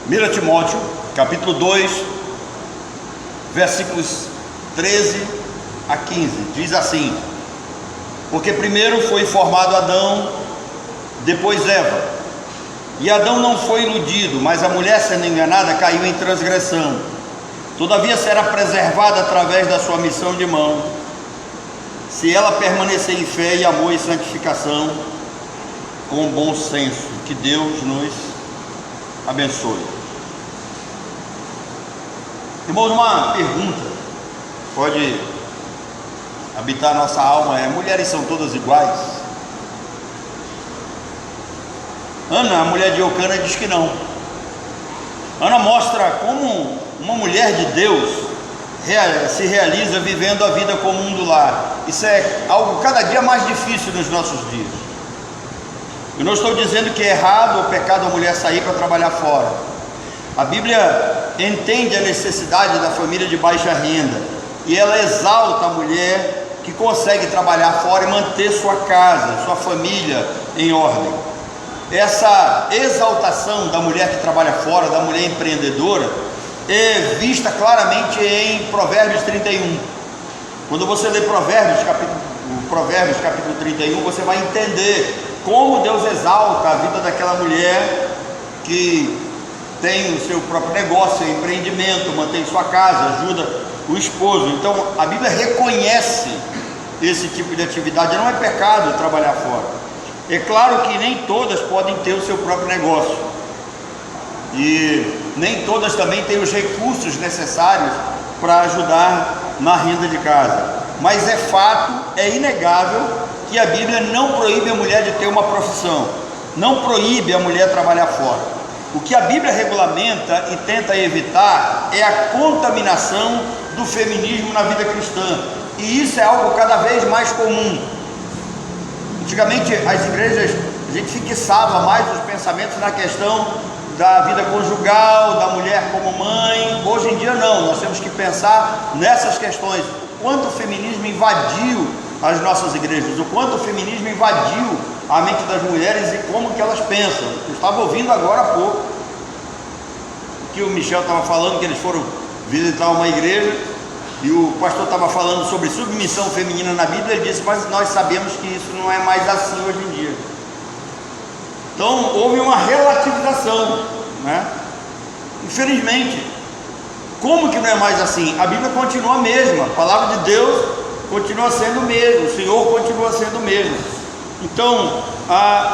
1 Timóteo, capítulo 2, versículos 13 a 15, diz assim: porque primeiro foi formado Adão, depois Eva, e Adão não foi iludido, mas a mulher, sendo enganada, caiu em transgressão. Todavia será preservada através da sua missão de mão, se ela permanecer em fé e amor e santificação, com bom senso. Que Deus nos abençoe. Irmãos, uma pergunta pode habitar nossa alma: mulheres são todas iguais? Ana, a mulher de Eucana, diz que não. Ana mostra como uma mulher de Deus se realiza vivendo a vida comum do lar. Isso é algo cada dia mais difícil nos nossos dias. Eu não estou dizendo que é errado ou pecado a mulher sair para trabalhar fora. A Bíblia entende a necessidade da família de baixa renda, e ela exalta a mulher que consegue trabalhar fora e manter sua casa, sua família em ordem. Essa exaltação da mulher que trabalha fora, da mulher empreendedora, é vista claramente em Provérbios 31. Quando você lê Provérbios capítulo 31, você vai entender como Deus exalta a vida daquela mulher que tem o seu próprio negócio, seu empreendimento, mantém sua casa, ajuda o esposo. Então a Bíblia reconhece esse tipo de atividade. Não é pecado trabalhar fora. É claro que nem todas podem ter o seu próprio negócio, e nem todas também têm os recursos necessários para ajudar na renda de casa. Mas é fato, é inegável, que a Bíblia não proíbe a mulher de ter uma profissão, não proíbe a mulher trabalhar fora. O que a Bíblia regulamenta e tenta evitar é a contaminação do feminismo na vida cristã, e isso é algo cada vez mais comum. Antigamente as igrejas, a gente fixava mais os pensamentos na questão da vida conjugal, da mulher como mãe. Hoje em dia não, nós temos que pensar nessas questões. O quanto o feminismo invadiu as nossas igrejas, o quanto o feminismo invadiu a mente das mulheres e como que elas pensam. Eu estava ouvindo agora há pouco que o Michel estava falando, que eles foram visitar uma igreja e o pastor estava falando sobre submissão feminina na Bíblia. Ele disse: mas nós sabemos que isso não é mais assim hoje em dia. Então houve uma relativização, né? Infelizmente. Como que não é mais assim? A Bíblia continua a mesma, a palavra de Deus continua sendo o mesmo, o Senhor continua sendo o mesmo. Então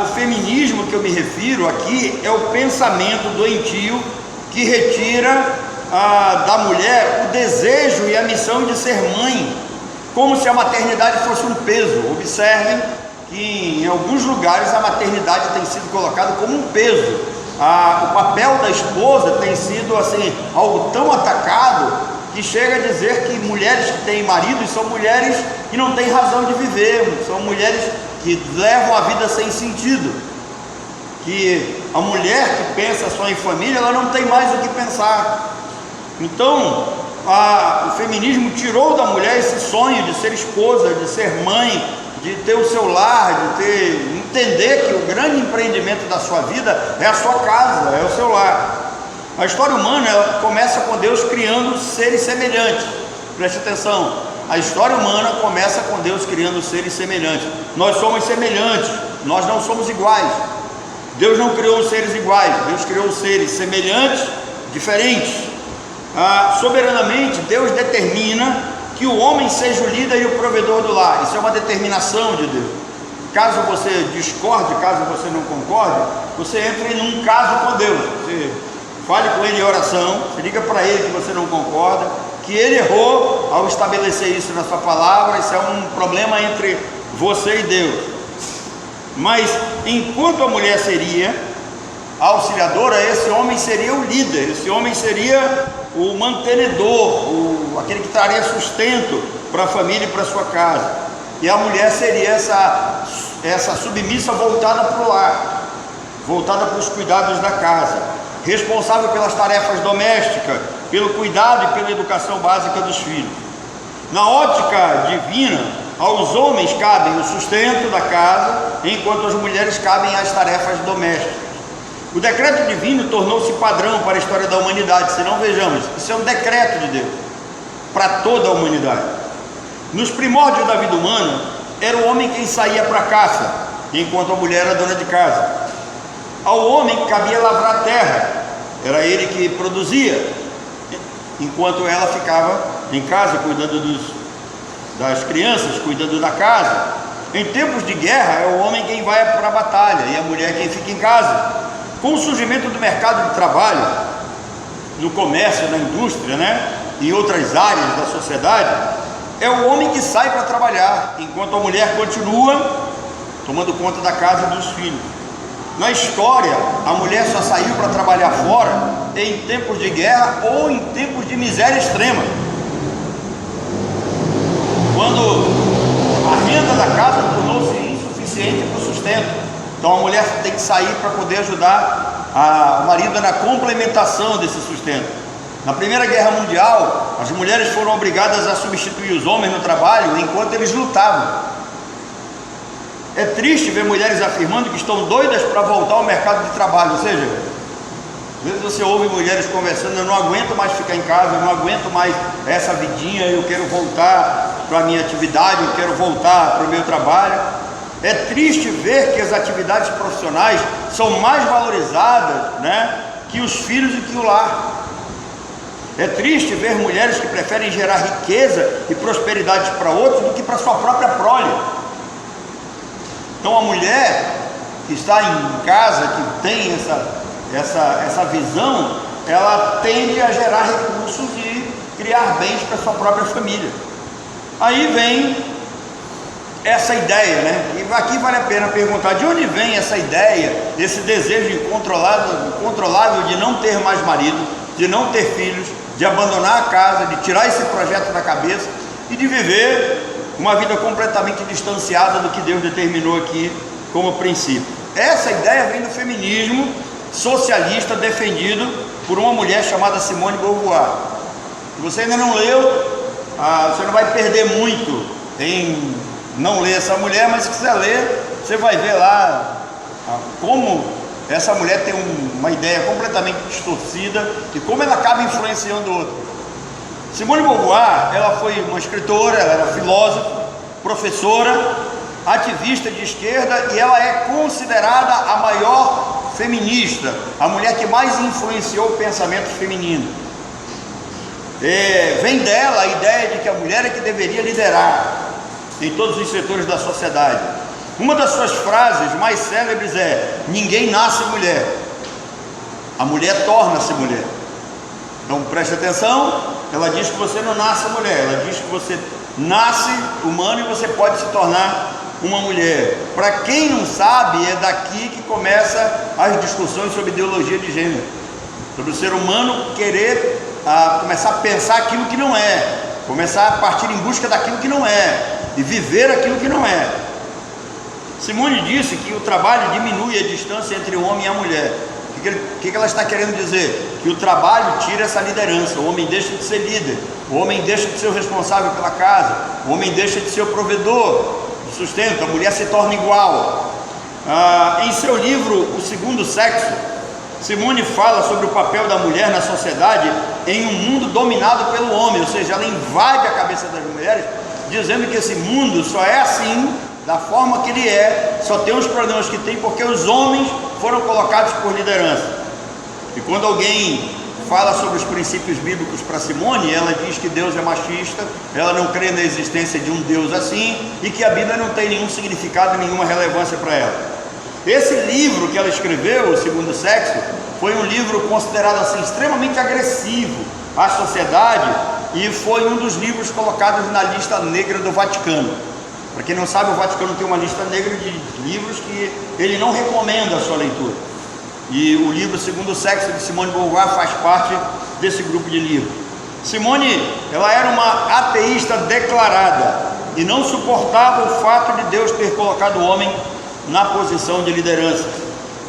o feminismo que eu me refiro aqui é o pensamento doentio que retira da mulher o desejo e a missão de ser mãe, como se a maternidade fosse um peso. Observem que em alguns lugares a maternidade tem sido colocada como um peso. O papel da esposa tem sido assim, algo tão atacado, que chega a dizer que mulheres que têm maridos são mulheres que não têm razão de viver, são mulheres que levam a vida sem sentido, que a mulher que pensa só em família, ela não tem mais o que pensar. Então o feminismo tirou da mulher esse sonho de ser esposa, de ser mãe, de ter o seu lar, de entender que o grande empreendimento da sua vida é a sua casa, é o seu lar. A história humana, ela começa com Deus criando seres semelhantes. Preste atenção, a história humana começa com Deus criando seres semelhantes. Nós somos semelhantes, nós não somos iguais. Deus não criou os seres iguais, Deus criou os seres semelhantes, diferentes. Soberanamente Deus determina que o homem seja o líder e o provedor do lar. Isso é uma determinação de Deus. Caso você discorde, caso você não concorde, você entra em um caso com Deus. Você fale com Ele em oração, você liga para Ele que você não concorda, que Ele errou ao estabelecer isso na sua palavra. Isso é um problema entre você e Deus. Mas enquanto a mulher seria a auxiliadora, esse homem seria o líder, esse homem seria o mantenedor, aquele que traria sustento para a família e para a sua casa. E a mulher seria essa submissa voltada para o lar, voltada para os cuidados da casa, responsável pelas tarefas domésticas, pelo cuidado e pela educação básica dos filhos. Na ótica divina, aos homens cabem o sustento da casa, enquanto às mulheres cabem as tarefas domésticas. O decreto divino tornou-se padrão para a história da humanidade. Se não, vejamos, isso é um decreto de Deus para toda a humanidade. Nos primórdios da vida humana, era o homem quem saía para a caça, enquanto a mulher era dona de casa. Ao homem cabia lavrar a terra, era ele que produzia, enquanto ela ficava em casa cuidando das crianças, cuidando da casa. Em tempos de guerra, é o homem quem vai para a batalha e a mulher quem fica em casa. Com o surgimento do mercado de trabalho, no comércio, na indústria, e outras áreas da sociedade, é o homem que sai para trabalhar, enquanto a mulher continua tomando conta da casa e dos filhos. Na história, a mulher só saiu para trabalhar fora em tempos de guerra ou em tempos de miséria extrema, quando a renda da casa tornou-se insuficiente para o sustento. Então a mulher tem que sair para poder ajudar o marido na complementação desse sustento. Na Primeira Guerra Mundial, as mulheres foram obrigadas a substituir os homens no trabalho enquanto eles lutavam. É triste ver mulheres afirmando que estão doidas para voltar ao mercado de trabalho. Ou seja, às vezes você ouve mulheres conversando: eu não aguento mais ficar em casa, eu não aguento mais essa vidinha, eu quero voltar para a minha atividade, eu quero voltar para o meu trabalho. É triste ver que as atividades profissionais são mais valorizadas, que os filhos e que o lar. É triste ver mulheres que preferem gerar riqueza e prosperidade para outros do que para sua própria prole. Então a mulher que está em casa, que tem essa visão, ela tende a gerar recursos e criar bens para sua própria família. Aí vem essa ideia, E aqui vale a pena perguntar: de onde vem essa ideia, esse desejo incontrolável de não ter mais marido, de não ter filhos, de abandonar a casa, de tirar esse projeto da cabeça e de viver uma vida completamente distanciada do que Deus determinou aqui como princípio? Essa ideia vem do feminismo socialista defendido por uma mulher chamada Simone de Beauvoir. Se você ainda não leu, você não vai perder muito em não ler essa mulher, mas se quiser ler, você vai ver lá como essa mulher tem uma ideia completamente distorcida e como ela acaba influenciando o outro. Simone de Beauvoir, ela foi uma escritora, ela era filósofa, professora, ativista de esquerda, e ela é considerada a maior feminista, a mulher que mais influenciou o pensamento feminino. Vem dela a ideia de que a mulher é que deveria liderar em todos os setores da sociedade. Uma das suas frases mais célebres é: ninguém nasce mulher, a mulher torna-se mulher. Então preste atenção, ela diz que você não nasce mulher, ela diz que você nasce humano e você pode se tornar uma mulher. Para quem não sabe, é daqui que começa as discussões sobre ideologia de gênero, sobre o ser humano querer começar a pensar aquilo que não é, começar a partir em busca daquilo que não é e viver aquilo que não é. Simone disse que o trabalho diminui a distância entre o homem e a mulher. O que ela está querendo dizer? Que o trabalho tira essa liderança, o homem deixa de ser líder, o homem deixa de ser o responsável pela casa, o homem deixa de ser o provedor do sustento, a mulher se torna igual. Em seu livro O Segundo Sexo, Simone fala sobre o papel da mulher na sociedade em um mundo dominado pelo homem, ou seja, ela invade a cabeça das mulheres, dizendo que esse mundo só é assim, da forma que ele é, só tem os problemas que tem porque os homens foram colocados por liderança. E quando alguém fala sobre os princípios bíblicos para Simone, ela diz que Deus é machista, ela não crê na existência de um Deus assim, e que a Bíblia não tem nenhum significado, nenhuma relevância para ela. Esse livro que ela escreveu, O Segundo Sexo, foi um livro considerado assim extremamente agressivo à sociedade, e foi um dos livros colocados na lista negra do Vaticano. Para quem não sabe, o Vaticano tem uma lista negra de livros que ele não recomenda a sua leitura. E o livro Segundo Sexo, de Simone de Beauvoir, faz parte desse grupo de livros. Simone, ela era uma ateísta declarada e não suportava o fato de Deus ter colocado o homem na posição de liderança.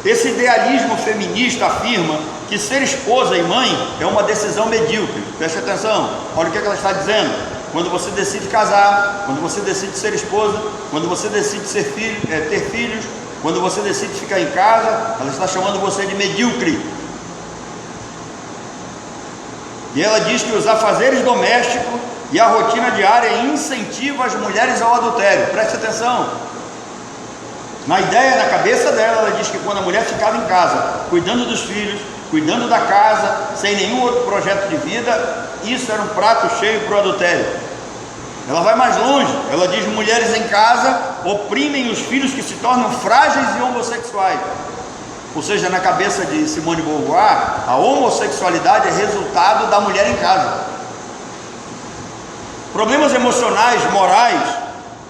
Esse idealismo feminista afirma que ser esposa e mãe é uma decisão medíocre. Preste atenção, olha o que ela está dizendo. Quando você decide casar, quando você decide ser esposa, quando você decide ter filhos, Quando você decide ficar em casa, ela está chamando você de medíocre. E ela diz que os afazeres domésticos e a rotina diária incentivam as mulheres ao adultério. Preste atenção. Na ideia, na cabeça dela, ela diz que quando a mulher ficava em casa, cuidando dos filhos, cuidando da casa, sem nenhum outro projeto de vida, isso era um prato cheio para o adultério. Ela vai mais longe, ela diz: mulheres em casa oprimem os filhos que se tornam frágeis e homossexuais. Ou seja, na cabeça de Simone de Beauvoir, a homossexualidade é resultado da mulher em casa. Problemas emocionais, morais,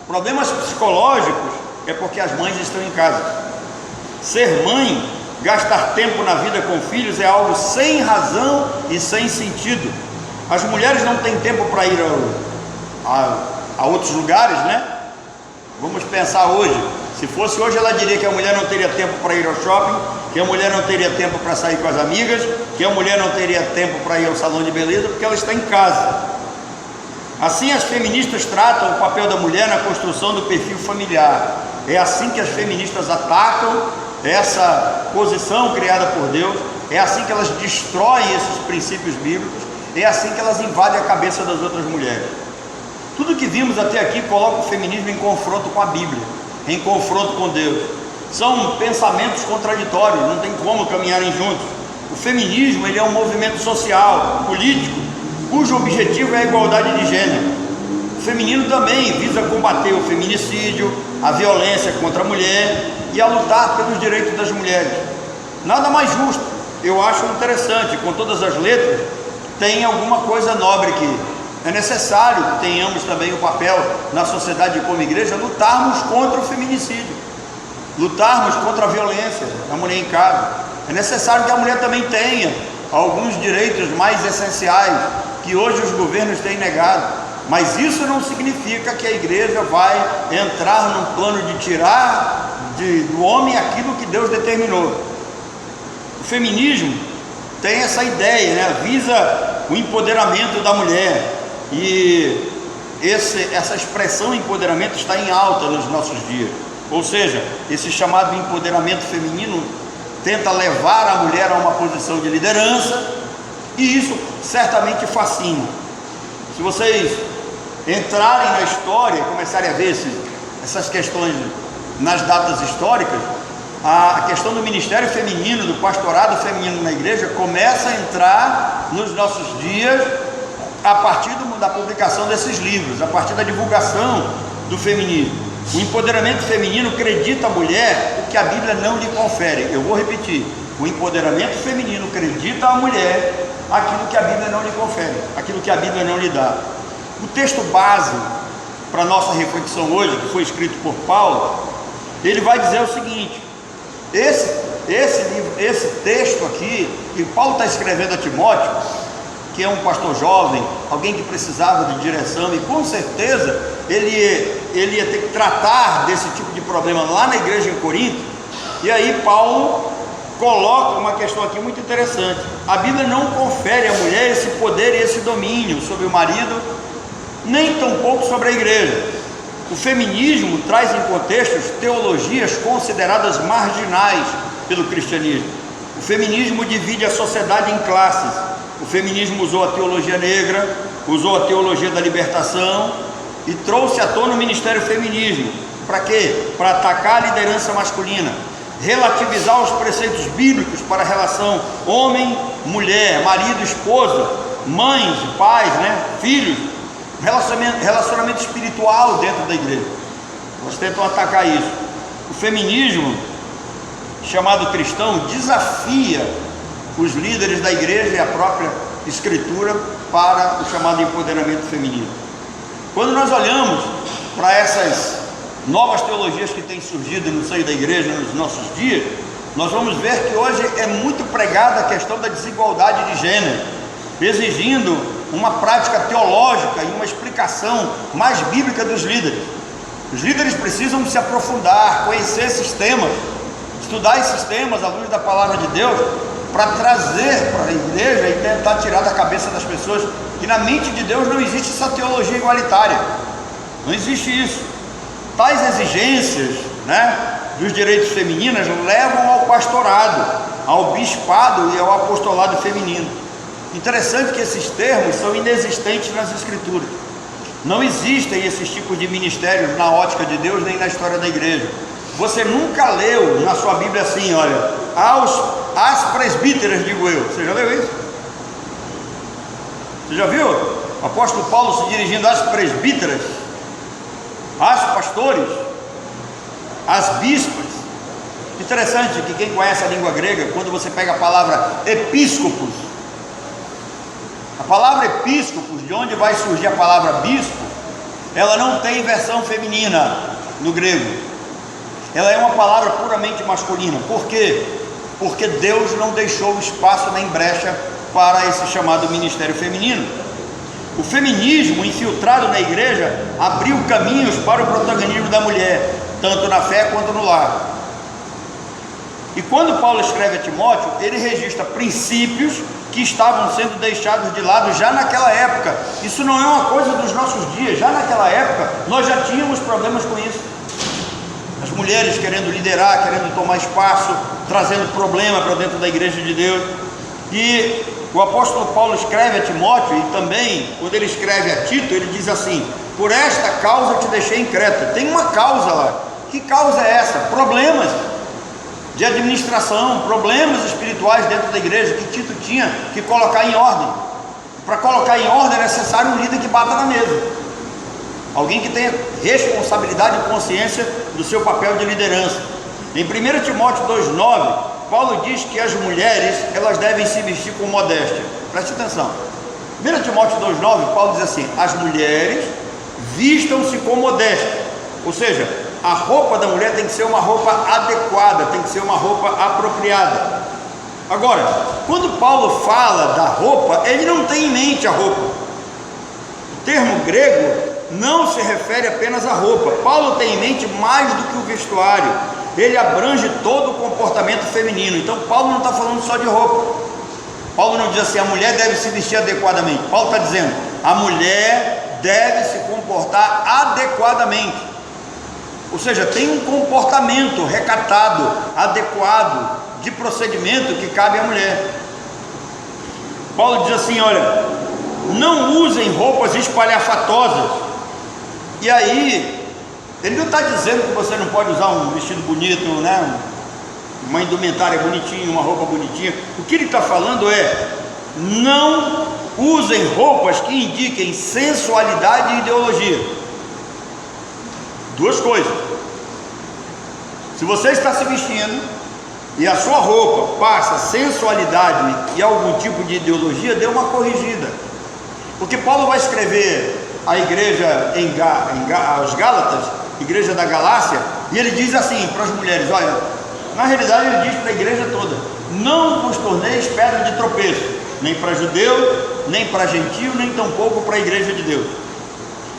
problemas psicológicos, é porque as mães estão em casa. Ser mãe, gastar tempo na vida com filhos é algo sem razão e sem sentido. As mulheres não têm tempo para ir a outros lugares, né? Vamos pensar hoje. Se fosse hoje, ela diria que a mulher não teria tempo para ir ao shopping, que a mulher não teria tempo para sair com as amigas, que a mulher não teria tempo para ir ao salão de beleza, porque ela está em casa. Assim, as feministas tratam o papel da mulher na construção do perfil familiar. É assim que as feministas atacam essa posição criada por Deus, é assim que elas destroem esses princípios bíblicos, é assim que elas invadem a cabeça das outras mulheres. Tudo que vimos até aqui coloca o feminismo em confronto com a Bíblia, em confronto com Deus. São pensamentos contraditórios, não tem como caminharem juntos. O feminismo, ele é um movimento social, político, cujo objetivo é a igualdade de gênero. O feminino também visa combater o feminicídio, a violência contra a mulher e a lutar pelos direitos das mulheres. Nada mais justo, eu acho interessante, com todas as letras, tem alguma coisa nobre aqui. É necessário que tenhamos também o papel na sociedade como igreja, lutarmos contra o feminicídio, lutarmos contra a violência da mulher em casa. É necessário que a mulher também tenha alguns direitos mais essenciais que hoje os governos têm negado, mas isso não significa que a igreja vai entrar num plano de tirar do homem aquilo que Deus determinou. O feminismo tem essa ideia, né? Visa o empoderamento da mulher, e essa expressão empoderamento está em alta nos nossos dias. Ou seja, esse chamado empoderamento feminino tenta levar a mulher a uma posição de liderança, e isso certamente fascina. Se vocês entrarem na história, começarem a ver essas questões nas datas históricas, a questão do ministério feminino, do pastorado feminino na igreja, começa a entrar nos nossos dias a partir da publicação desses livros, a partir da divulgação do feminismo. O empoderamento feminino acredita à mulher o que a Bíblia não lhe confere. Eu vou repetir: o empoderamento feminino acredita à mulher aquilo que a Bíblia não lhe confere, aquilo que a Bíblia não lhe dá. O texto base para a nossa reflexão hoje, que foi escrito por Paulo, ele vai dizer o seguinte: esse texto aqui, que Paulo está escrevendo a Timóteo, que é um pastor jovem, alguém que precisava de direção, e com certeza ele ia ter que tratar desse tipo de problema lá na igreja em Corinto. E aí Paulo coloca uma questão aqui muito interessante: a Bíblia não confere à mulher esse poder e esse domínio sobre o marido, nem tampouco sobre a igreja. O feminismo traz em contextos teologias consideradas marginais pelo cristianismo. O feminismo divide a sociedade em classes. O feminismo usou a teologia negra, usou a teologia da libertação e trouxe à tona o ministério feminismo. Para quê? Para atacar a liderança masculina, relativizar os preceitos bíblicos para a relação homem, mulher, marido, esposa, mães, pais, filhos, relacionamento espiritual dentro da igreja. Elas tentam atacar isso. O feminismo, chamado cristão, desafia os líderes da igreja e a própria escritura para o chamado empoderamento feminino. Quando nós olhamos para essas novas teologias que têm surgido no seio da igreja nos nossos dias, nós vamos ver que hoje é muito pregada a questão da desigualdade de gênero, exigindo uma prática teológica e uma explicação mais bíblica dos líderes. Os líderes precisam se aprofundar, conhecer esses temas, estudar esses temas à luz da palavra de Deus, para trazer para a igreja e tentar tirar da cabeça das pessoas que na mente de Deus não existe essa teologia igualitária, não existe isso. Tais exigências, dos direitos femininos levam ao pastorado, ao bispado e ao apostolado feminino. Interessante que esses termos são inexistentes nas Escrituras. Não existem esses tipos de ministérios na ótica de Deus nem na história da igreja. Você nunca leu na sua Bíblia assim, olha, às presbíteras, digo eu. Você já leu isso? Você já viu o apóstolo Paulo se dirigindo às presbíteras, às pastores, às bispas? Interessante que quem conhece a língua grega, quando você pega a palavra episcopos, a palavra episcopos, de onde vai surgir a palavra bispo, ela não tem versão feminina no grego. Ela é uma palavra puramente masculina. Por quê? Porque Deus não deixou espaço nem brecha para esse chamado ministério feminino. O feminismo infiltrado na igreja abriu caminhos para o protagonismo da mulher, tanto na fé quanto no lar. E quando Paulo escreve a Timóteo, ele registra princípios que estavam sendo deixados de lado já naquela época. Isso não é uma coisa dos nossos dias. Já naquela época nós já tínhamos problemas com isso. As mulheres querendo liderar, querendo tomar espaço, trazendo problema para dentro da igreja de Deus. E o apóstolo Paulo escreve a Timóteo, e também quando ele escreve a Tito, ele diz assim: por esta causa eu te deixei em Creta. Tem uma causa lá. Que causa é essa? Problemas de administração, problemas espirituais dentro da igreja que Tito tinha que colocar em ordem. Para colocar em ordem é necessário um líder que bata na mesa, alguém que tenha responsabilidade e consciência do seu papel de liderança. Em 1 Timóteo 2,9, Paulo diz que as mulheres, elas devem se vestir com modéstia. Preste atenção. 1 Timóteo 2,9, Paulo diz assim: as mulheres vistam-se com modéstia. Ou seja, a roupa da mulher tem que ser uma roupa adequada, tem que ser uma roupa apropriada. Agora, quando Paulo fala da roupa, ele não tem em mente a roupa. O termo grego não se refere apenas à roupa. Paulo tem em mente mais do que o vestuário. Ele abrange todo o comportamento feminino. Então Paulo não está falando só de roupa. Paulo não diz assim: a mulher deve se vestir adequadamente. Paulo está dizendo: a mulher deve se comportar adequadamente. Ou seja, tem um comportamento recatado, adequado, de procedimento que cabe à mulher. Paulo diz assim: olha, não usem roupas espalhafatosas. E aí, ele não está dizendo que você não pode usar um vestido bonito, né? Uma indumentária bonitinha, uma roupa bonitinha. O que ele está falando é: não usem roupas que indiquem sensualidade e ideologia. Duas coisas. Se você está se vestindo e a sua roupa passa sensualidade e algum tipo de ideologia, dê uma corrigida. Porque Paulo vai escrever a igreja aos Gálatas, igreja da Galácia, e ele diz assim para as mulheres: olha, na realidade ele diz para a igreja toda: não vos torneis pedra de tropeço, nem para judeu, nem para gentio, nem tampouco para a igreja de Deus.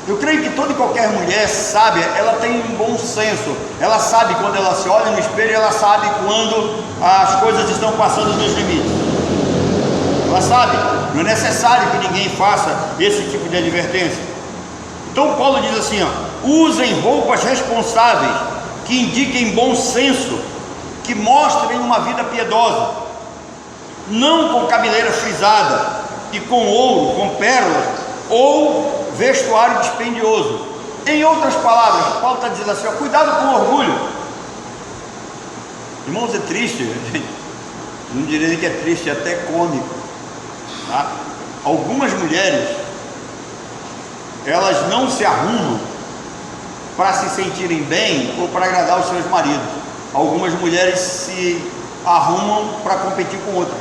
Eu creio que toda e qualquer mulher sábia, ela tem um bom senso. Ela sabe quando ela se olha no espelho, ela sabe quando as coisas estão passando dos limites. Ela sabe, não é necessário que ninguém faça esse tipo de advertência. Então Paulo diz assim, ó: usem roupas responsáveis, que indiquem bom senso, que mostrem uma vida piedosa, não com cabeleira frisada e com ouro, com pérolas, ou vestuário dispendioso. Em outras palavras, Paulo está dizendo assim, ó: cuidado com o orgulho. Irmãos, é triste, não diria que é triste, é até cômico, tá? Algumas mulheres, elas não se arrumam para se sentirem bem ou para agradar os seus maridos. Algumas mulheres se arrumam para competir com outras.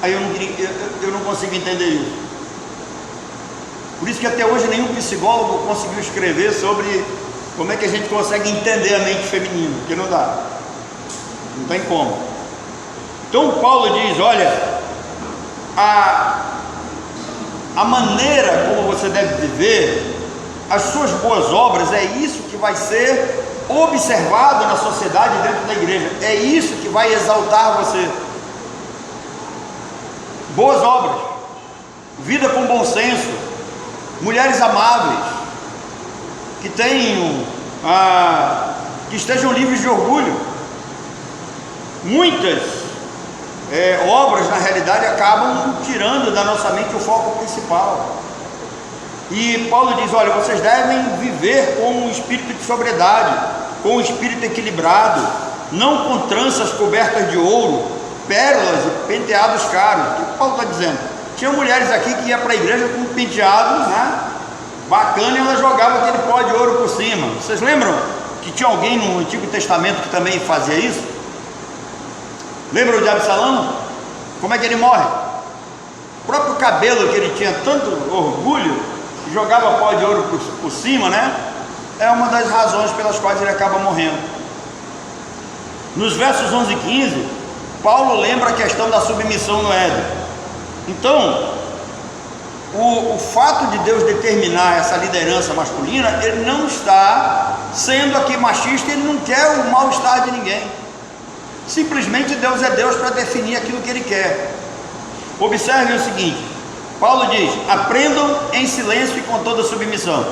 Aí eu não consigo entender isso. Por isso que até hoje nenhum psicólogo conseguiu escrever sobre como é que a gente consegue entender a mente feminina, porque não dá, não tem como. Então Paulo diz, olha, a maneira como você deve viver, as suas boas obras, é isso que vai ser observado na sociedade, dentro da igreja, é isso que vai exaltar você. Boas obras, vida com bom senso, mulheres amáveis, que tenham que estejam livres de orgulho. Muitas obras, na realidade, acabam tirando da nossa mente o foco principal. E Paulo diz: olha, vocês devem viver com um espírito de sobriedade, com um espírito equilibrado, não com tranças cobertas de ouro, pérolas e penteados caros. O que Paulo está dizendo? Tinha mulheres aqui que iam para a igreja com penteados, né, bacana, e elas jogavam aquele pó de ouro por cima. Vocês lembram que tinha alguém no Antigo Testamento que também fazia isso? Lembram de Absalão? Como é que ele morre? O próprio cabelo, que ele tinha tanto orgulho, que jogava pó de ouro por cima, né? É uma das razões pelas quais ele acaba morrendo. Nos versos 11 e 15, Paulo lembra a questão da submissão no Éden. Então, o fato de Deus determinar essa liderança masculina, ele não está sendo aqui machista, ele não quer o mal-estar de ninguém. Simplesmente Deus é Deus para definir aquilo que Ele quer. Observem o seguinte: Paulo diz: aprendam em silêncio e com toda submissão.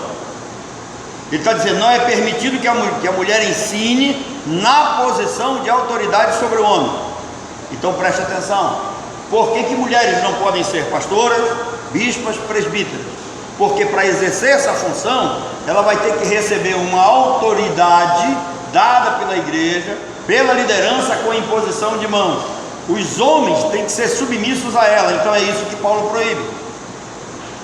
Ele está dizendo: não é permitido que a mulher ensine na posição de autoridade sobre o homem. Então preste atenção. Por que mulheres não podem ser pastoras, bispas, presbíteras? Porque para exercer essa função, ela vai ter que receber uma autoridade dada pela igreja, pela liderança, com imposição de mãos. Os homens têm que ser submissos a ela. Então é isso que Paulo proíbe.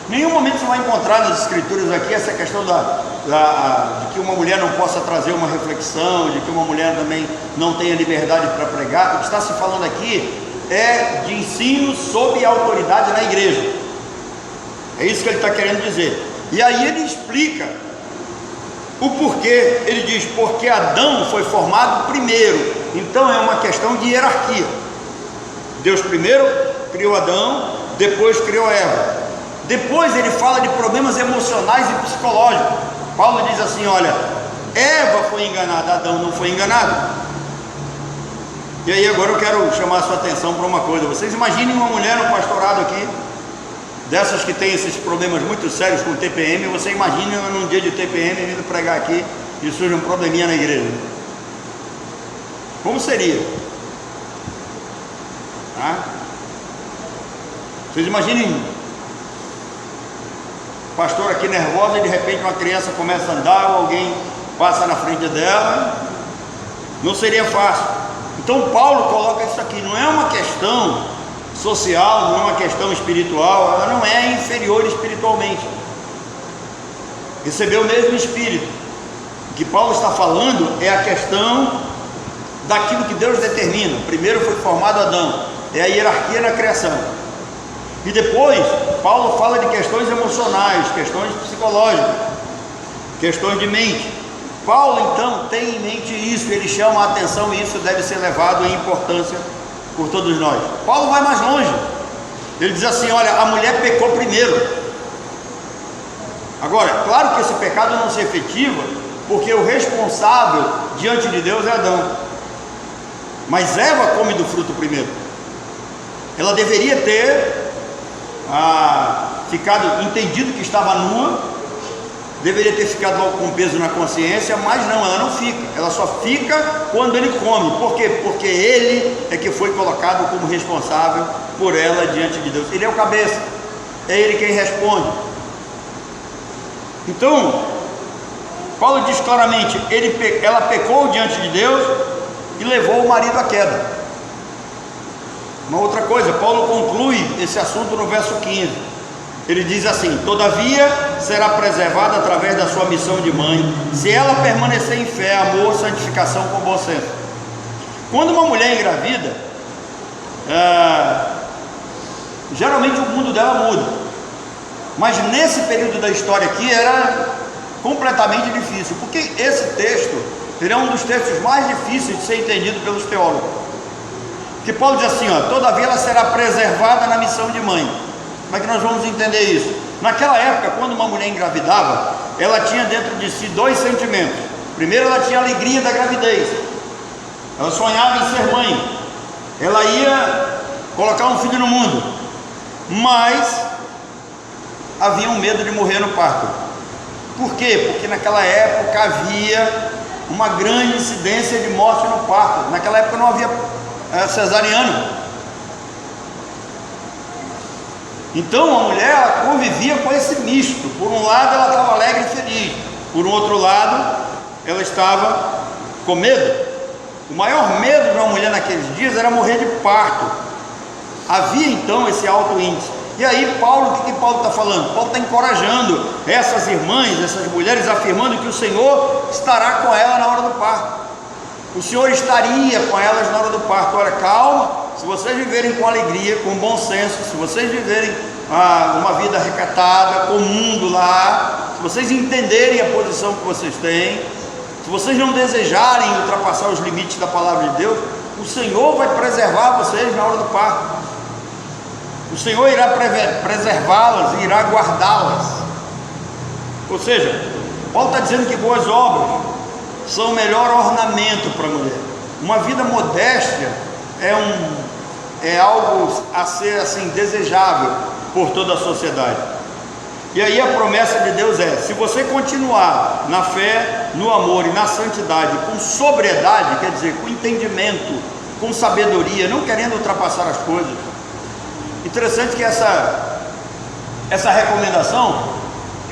Em nenhum momento você vai encontrar nas escrituras aqui essa questão de que uma mulher não possa trazer uma reflexão, de que uma mulher também não tenha liberdade para pregar. O que está se falando aqui é de ensino sob autoridade na igreja. É isso que ele está querendo dizer. E aí ele explica o porquê. Ele diz: porque Adão foi formado primeiro. Então é uma questão de hierarquia. Deus primeiro criou Adão, depois criou Eva. Depois ele fala de problemas emocionais e psicológicos. Paulo diz assim: olha, Eva foi enganada, Adão não foi enganado. E aí agora eu quero chamar a sua atenção para uma coisa. Vocês imaginem uma mulher no pastorado aqui, dessas que tem esses problemas muito sérios com TPM. Você imagina num dia de TPM vindo pregar aqui e surge um probleminha na igreja. Como seria? Vocês imaginem pastor aqui nervosa e de repente uma criança começa a andar ou alguém passa na frente dela. Não seria fácil. Então Paulo coloca isso aqui. Não é uma questão social, não é uma questão espiritual. Ela não é inferior espiritualmente. Recebeu o mesmo espírito. O que Paulo está falando é a questão daquilo que Deus determina. Primeiro foi formado Adão, é a hierarquia na criação. E depois Paulo fala de questões emocionais, questões psicológicas, questões de mente. Paulo então tem em mente isso, ele chama a atenção, e isso deve ser levado em importância por todos nós. Paulo vai mais longe. Ele diz assim: olha, a mulher pecou primeiro. Agora, claro que esse pecado não se efetiva, porque o responsável diante de Deus é Adão. Mas Eva come do fruto primeiro. Ela deveria ter ficado entendido que estava nua, deveria ter ficado logo com peso na consciência, mas não, ela não fica. Ela só fica quando ele come. Por quê? Porque ele é que foi colocado como responsável por ela diante de Deus. Ele é o cabeça, é ele quem responde. Então Paulo diz claramente: ela pecou diante de Deus e levou o marido à queda. Uma outra coisa, Paulo conclui esse assunto no verso 15. Ele diz assim: todavia será preservada através da sua missão de mãe, se ela permanecer em fé, amor, santificação com bom senso. Quando uma mulher engravida, geralmente o mundo dela muda. Mas nesse período da história aqui era completamente difícil, porque esse texto é um dos textos mais difíceis de ser entendido pelos teólogos. Que Paulo diz assim: todavia ela será preservada na missão de mãe. Como é que nós vamos entender isso? Naquela época, quando uma mulher engravidava, ela tinha dentro de si dois sentimentos. Primeiro, ela tinha a alegria da gravidez. Ela sonhava em ser mãe. Ela ia colocar um filho no mundo. Mas havia um medo de morrer no parto. Por quê? Porque naquela época havia uma grande incidência de morte no parto. Naquela época não havia cesariana. Então a mulher, ela convivia com esse misto. Por um lado ela estava alegre e feliz, por um outro lado ela estava com medo. O maior medo de uma mulher naqueles dias era morrer de parto. Havia então esse alto índice. E aí Paulo, o que Paulo está falando? Paulo está encorajando essas irmãs, essas mulheres, afirmando que o Senhor estará com ela na hora do parto. O Senhor estaria com elas na hora do parto. Olha, calma, se vocês viverem com alegria, com bom senso, se vocês viverem uma vida recatada, com o mundo lá, se vocês entenderem a posição que vocês têm, se vocês não desejarem ultrapassar os limites da palavra de Deus, o Senhor vai preservar vocês na hora do parto. O Senhor irá preservá-las e irá guardá-las. Ou seja, Paulo está dizendo que boas obras são o melhor ornamento para a mulher. Uma vida modéstia é algo a ser assim desejável por toda a sociedade. E aí a promessa de Deus é: se você continuar na fé, no amor e na santidade, com sobriedade, quer dizer, com entendimento, com sabedoria, não querendo ultrapassar as coisas. Interessante que essa recomendação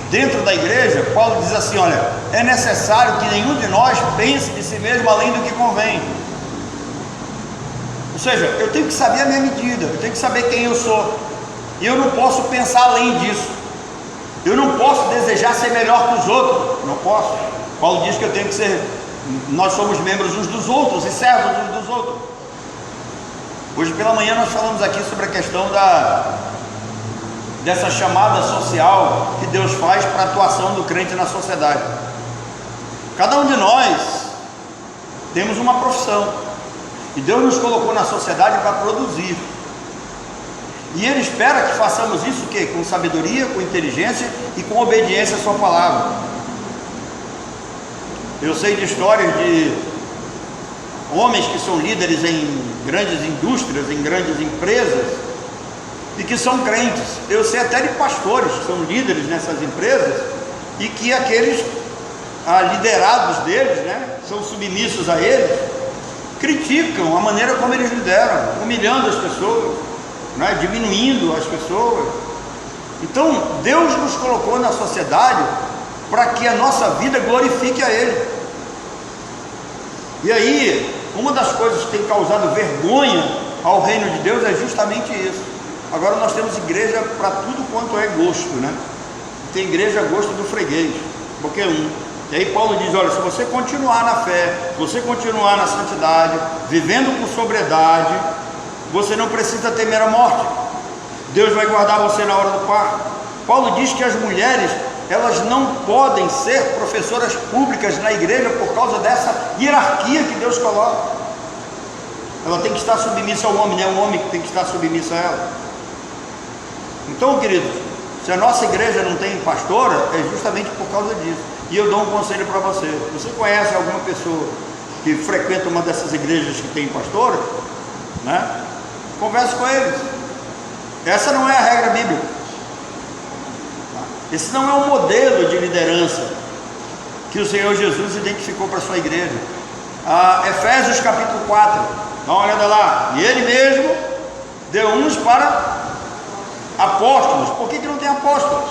dentro da igreja, Paulo diz assim: olha, é necessário que nenhum de nós pense de si mesmo além do que convém. Ou seja, eu tenho que saber a minha medida, eu tenho que saber quem eu sou, e eu não posso pensar além disso. Eu não posso desejar ser melhor que os outros, não posso. Paulo diz que eu tenho que ser, nós somos membros uns dos outros e servos uns dos outros. Hoje pela manhã nós falamos aqui sobre a questão dessa chamada social que Deus faz para a atuação do crente na sociedade. Cada um de nós temos uma profissão, e Deus nos colocou na sociedade para produzir, e Ele espera que façamos isso com sabedoria, com inteligência e com obediência à sua palavra. Eu sei de histórias de homens que são líderes em grandes indústrias, em grandes empresas, e que são crentes. Eu sei até de pastores que são líderes nessas empresas, e que aqueles liderados deles, são submissos a eles, criticam a maneira como eles lideram, humilhando as pessoas, diminuindo as pessoas. Então Deus nos colocou na sociedade para que a nossa vida glorifique a Ele. E aí, uma das coisas que tem causado vergonha ao reino de Deus é justamente isso. Agora nós temos igreja para tudo quanto é gosto, Tem igreja a gosto do freguês, qualquer um. E aí Paulo diz: olha, se você continuar na fé, se você continuar na santidade, vivendo com sobriedade, você não precisa temer a morte. Deus vai guardar você na hora do parto. Paulo diz que as mulheres, elas não podem ser professoras públicas na igreja por causa dessa hierarquia que Deus coloca. Ela tem que estar submissa ao homem, o homem que tem que estar submisso a ela. Então, queridos, se a nossa igreja não tem pastora, é justamente por causa disso. E eu dou um conselho para você: você conhece alguma pessoa que frequenta uma dessas igrejas que tem pastora, converse com eles. Essa não é a regra bíblica. Esse não é o modelo de liderança que o Senhor Jesus identificou para a sua igreja. Efésios capítulo 4, dá uma olhada lá. E Ele mesmo deu uns para apóstolos. Por que não tem apóstolos?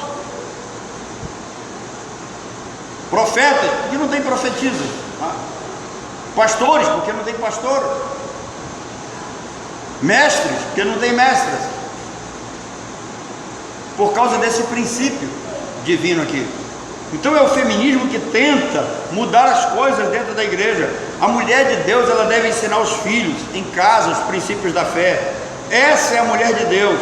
Profetas, porque não tem profetisa. Pastores, porque não tem pastor. Mestres, porque não tem mestras. Por causa desse princípio divino aqui. Então é o feminismo que tenta mudar as coisas dentro da igreja. A mulher de Deus, ela deve ensinar os filhos em casa os princípios da fé. Essa é a mulher de Deus,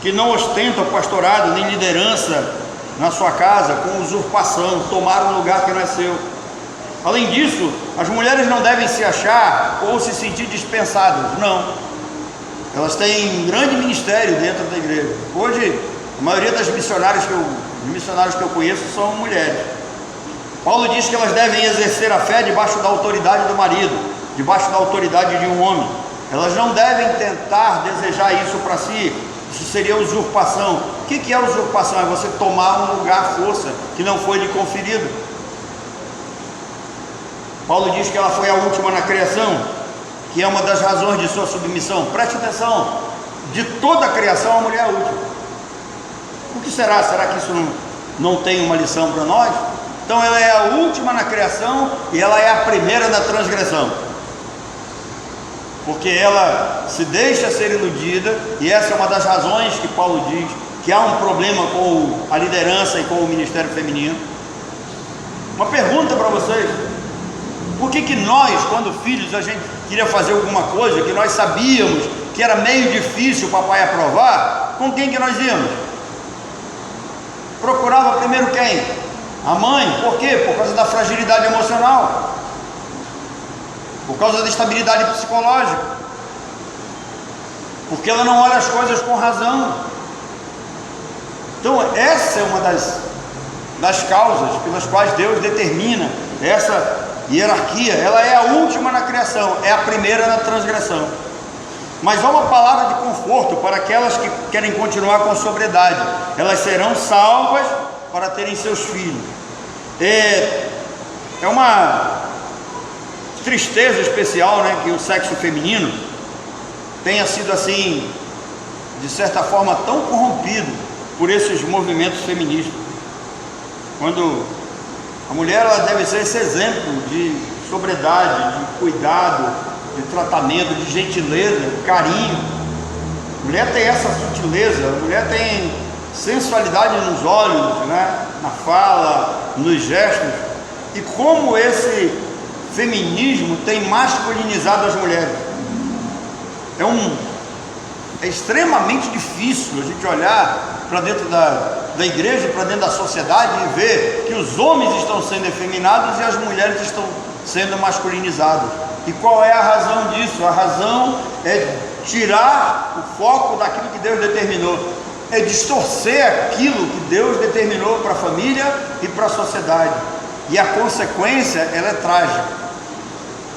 que não ostenta o pastorado nem liderança na sua casa com usurpação, tomar um lugar que não é seu. Além disso, as mulheres não devem se achar ou se sentir dispensadas. Não, elas têm um grande ministério dentro da igreja. Hoje a maioria das missionários que eu conheço são mulheres. Paulo diz que elas devem exercer a fé debaixo da autoridade do marido, debaixo da autoridade de um homem. Elas não devem tentar desejar isso para si. Isso seria usurpação. O que é usurpação? É você tomar um lugar à força que não foi lhe conferido. Paulo diz que ela foi a última na criação, que é uma das razões de sua submissão. Preste atenção, de toda a criação a mulher é a última. O que será? Será que isso não tem uma lição para nós? Então ela é a última na criação e ela é a primeira na transgressão, porque ela se deixa ser iludida, e essa é uma das razões que Paulo diz que há um problema com a liderança e com o ministério feminino. Uma pergunta para vocês: por que nós, quando filhos, a gente queria fazer alguma coisa que nós sabíamos que era meio difícil o papai aprovar, com quem que nós íamos? Procurava primeiro quem? A mãe. Por quê? Por causa da fragilidade emocional, por causa da estabilidade psicológica, porque ela não olha as coisas com razão. Então essa é uma das causas pelas quais Deus determina essa hierarquia. Ela é a última na criação, é a primeira na transgressão. Mas há uma palavra de conforto para aquelas que querem continuar com a sobriedade: elas serão salvas para terem seus filhos. É uma tristeza especial, né, que o sexo feminino tenha sido assim, de certa forma, tão corrompido por esses movimentos feministas, quando a mulher, ela deve ser esse exemplo de sobriedade, de cuidado, de tratamento, de gentileza, de carinho. A mulher tem essa sutileza, a mulher tem sensualidade nos olhos, né, na fala, nos gestos. E como esse feminismo tem masculinizado as mulheres. É extremamente difícil a gente olhar para dentro da igreja, para dentro da sociedade, e ver que os homens estão sendo efeminados e as mulheres estão sendo masculinizadas. E qual é a razão disso? A razão é tirar o foco daquilo que Deus determinou, é distorcer aquilo que Deus determinou para a família e para a sociedade, e a consequência, ela é trágica,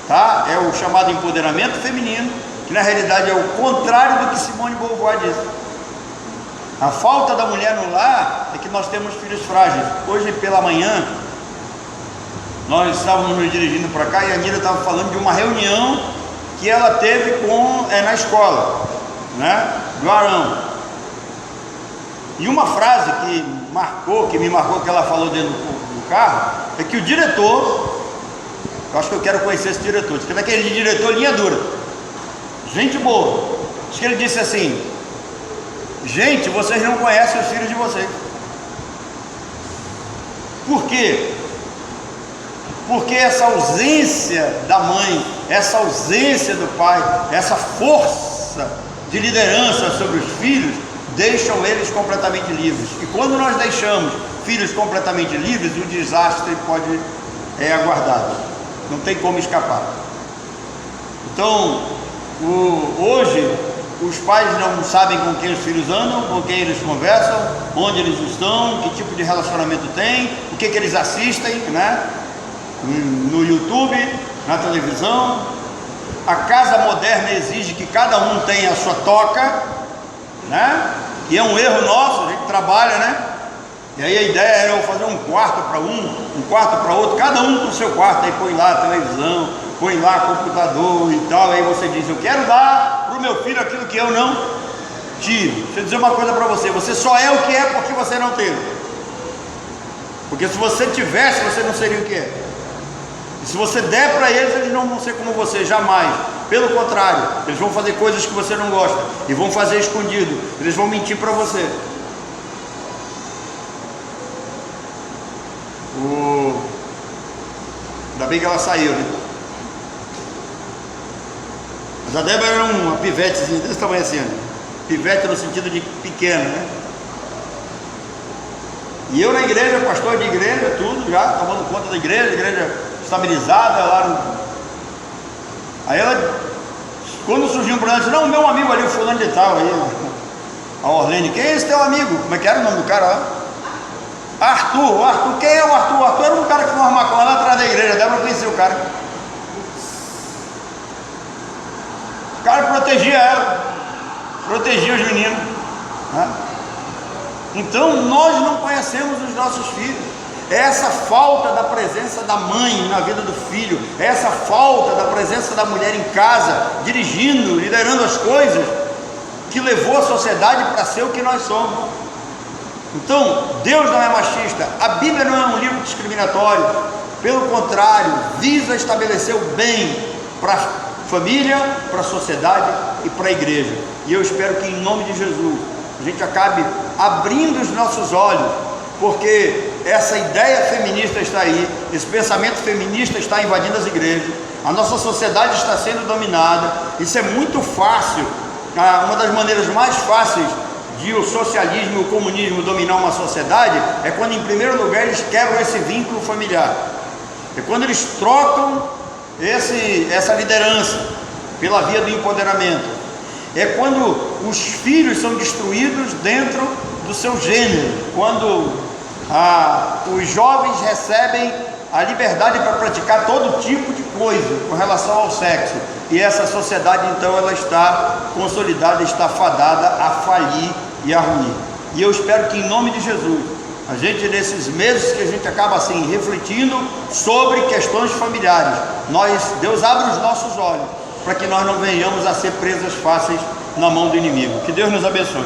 tá? É o chamado empoderamento feminino, que na realidade é o contrário do que Simone de Beauvoir disse. A falta da mulher no lar é que nós temos filhos frágeis. Hoje pela manhã nós estávamos nos dirigindo para cá e a Nira estava falando de uma reunião que ela teve na escola, né, do Arão. E uma frase que me marcou, que ela falou dentro do carro, é que o diretor, eu acho que eu quero conhecer esse diretor, diz que é daquele diretor linha dura, gente boa. Diz que ele disse assim: gente, vocês não conhecem os filhos de vocês. Por quê? Porque essa ausência da mãe, essa ausência do pai, essa força de liderança sobre os filhos, deixam eles completamente livres. E quando nós deixamos filhos completamente livres, o desastre pode aguardado, não tem como escapar. Então, hoje os pais não sabem com quem os filhos andam, com quem eles conversam, onde eles estão, que tipo de relacionamento tem, o que eles assistem, né, no YouTube, na televisão. A casa moderna exige que cada um tenha a sua toca, né? E é um erro nosso, a gente trabalha, né? E aí a ideia era eu fazer um quarto para um quarto para outro, cada um com o seu quarto. Aí põe lá a televisão, põe lá computador e tal. Aí você diz: eu quero dar para o meu filho aquilo que eu não tive. Deixa eu dizer uma coisa para você: você só é o que é porque você não teve. Porque se você tivesse, você não seria o que é. E se você der para eles, eles não vão ser como você, jamais. Pelo contrário, eles vão fazer coisas que você não gosta e vão fazer escondido. Eles vão mentir para você. Ainda bem que ela saiu, né? Mas a Débora era uma pivetezinha desse tamanho assim, né? Pivete no sentido de pequena, né? E eu na igreja, pastor de igreja, tudo já, tomando conta da igreja estabilizada lá no... Aí ela, quando surgiu um problema, disse: não, meu amigo ali, o fulano de tal aí, a Orlene: quem é esse teu amigo? Como é que era o nome do cara lá? Arthur, quem é o Arthur? O Arthur era um cara que fumava maconha lá atrás da igreja. Débora conhecia o cara. O cara protegia ela, protegia os meninos, né? Então nós não conhecemos os nossos filhos. é essa falta da presença da mãe na vida do filho, é essa falta da presença da mulher em casa, dirigindo, liderando as coisas, que levou a sociedade para ser o que nós somos. Então, Deus não é machista, a Bíblia não é um livro discriminatório, pelo contrário, visa estabelecer o bem para a família, para a sociedade e para a igreja. E eu espero que em nome de Jesus a gente acabe abrindo os nossos olhos, porque essa ideia feminista está aí, esse pensamento feminista está invadindo as igrejas, a nossa sociedade está sendo dominada. Isso é muito fácil, uma das maneiras mais fáceis de o socialismo e o comunismo dominar uma sociedade é quando, em primeiro lugar, eles quebram esse vínculo familiar, é quando eles trocam essa liderança pela via do empoderamento, é quando os filhos são destruídos dentro do seu gênero, quando os jovens recebem a liberdade para praticar todo tipo de coisa com relação ao sexo, e essa sociedade então ela está consolidada, está fadada a falir e a ruir. E eu espero que em nome de Jesus, a gente nesses meses que a gente acaba assim refletindo sobre questões familiares, Deus abre os nossos olhos para que nós não venhamos a ser presas fáceis na mão do inimigo. Que Deus nos abençoe.